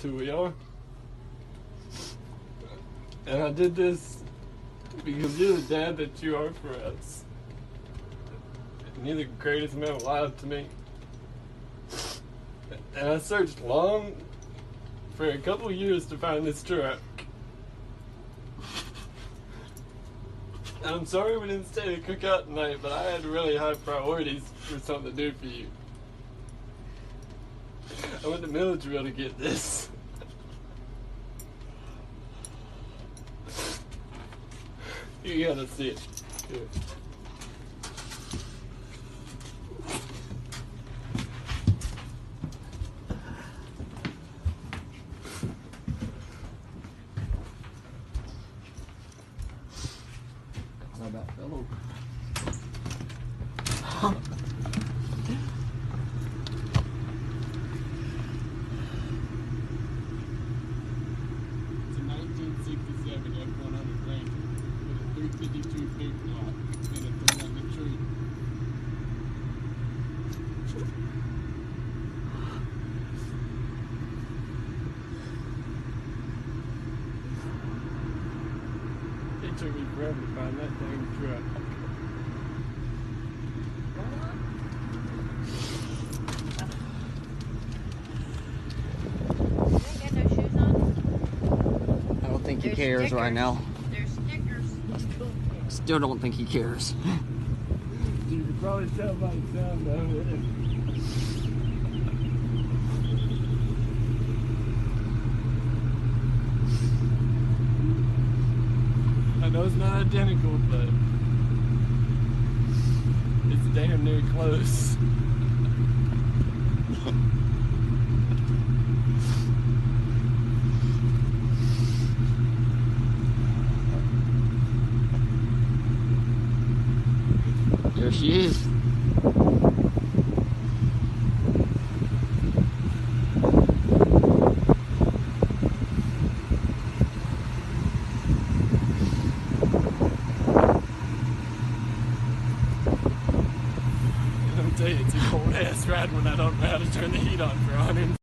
is who we are. And I did this because you're the dad that you are for us. And you're the greatest man alive to me. And I searched long for a couple of years to find this truck. And I'm sorry we didn't stay to cook out tonight, but I had really high priorities for something to do for you. I went to Milledgeville to get this. You gotta see it. Here. How about fellow? It's a 1967 F100 Ranger with a 352 boot block and a 300 tree. It took me forever to find that dang truck. I don't think he cares right now. There's stickers. Still don't think he cares. You can probably tell by the sound of it. I know it's not identical, but it's damn near close. There she is. Let me tell you, it's a cold ass ride when I don't know how to turn the heat on for 100.